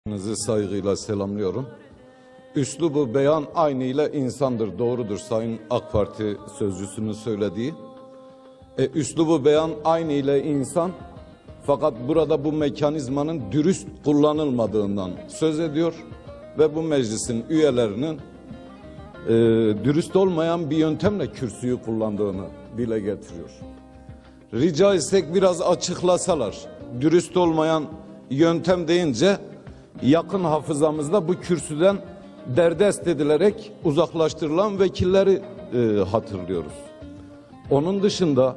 Sizi saygıyla selamlıyorum. Üslubu beyan aynı ile insandır. Doğrudur Sayın AK Parti sözcüsünün söylediği. Üslubu beyan aynı ile insan, fakat burada bu mekanizmanın dürüst kullanılmadığından söz ediyor ve bu meclisin üyelerinin dürüst olmayan bir yöntemle kürsüyü kullandığını dile getiriyor. Rica etsek biraz açıklasalar. Dürüst olmayan yöntem deyince yakın hafızamızda bu kürsüden derdest edilerek uzaklaştırılan vekilleri hatırlıyoruz. Onun dışında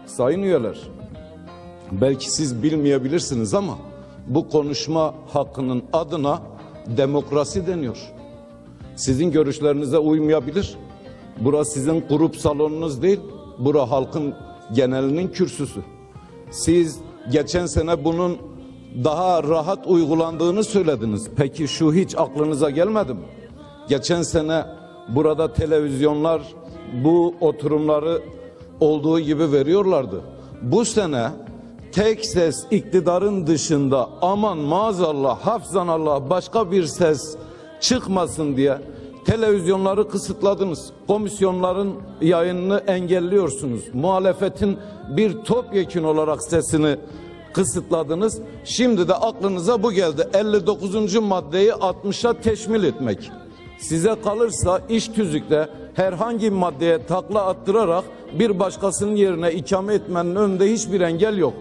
sayın üyeler, belki siz bilmeyebilirsiniz ama bu konuşma hakkının adına demokrasi deniyor. Sizin görüşlerinize uymayabilir. Burası sizin grup salonunuz değil, bura halkın genelinin kürsüsü. Siz geçen sene bunun daha rahat uygulandığını söylediniz. Peki şu hiç aklınıza gelmedi mi? Geçen sene burada televizyonlar bu oturumları olduğu gibi veriyorlardı. Bu sene tek ses iktidarın dışında, aman maazallah hafzanallah başka bir ses çıkmasın diye televizyonları kısıtladınız. Komisyonların yayınını engelliyorsunuz. Muhalefetin bir topyekün olarak sesini kısıtladınız. Şimdi de aklınıza bu geldi. 59. maddeyi 60'a teşmil etmek. Size kalırsa iş tüzükte herhangi bir maddeye takla attırarak bir başkasının yerine ikame etmenin önünde hiçbir engel yok.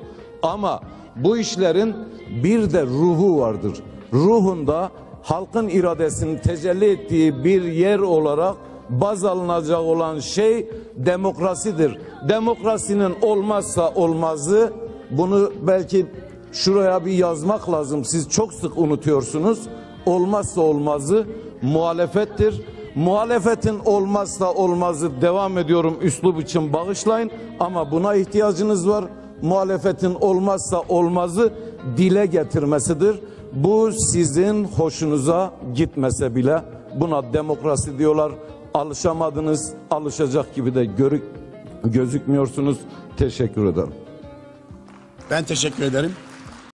Ama bu işlerin bir de ruhu vardır. Ruhunda halkın iradesinin tecelli ettiği bir yer olarak baz alınacak olan şey demokrasidir. Demokrasinin olmazsa olmazı, bunu belki şuraya bir yazmak lazım. Siz çok sık unutuyorsunuz. Olmazsa olmazı muhalefettir. Muhalefetin olmazsa olmazı, devam ediyorum üslup için bağışlayın ama buna ihtiyacınız var. Muhalefetin olmazsa olmazı dile getirmesidir. Bu sizin hoşunuza gitmese bile buna demokrasi diyorlar. Alışamadınız, alışacak gibi de gözükmüyorsunuz. Teşekkür ederim. Ben teşekkür ederim.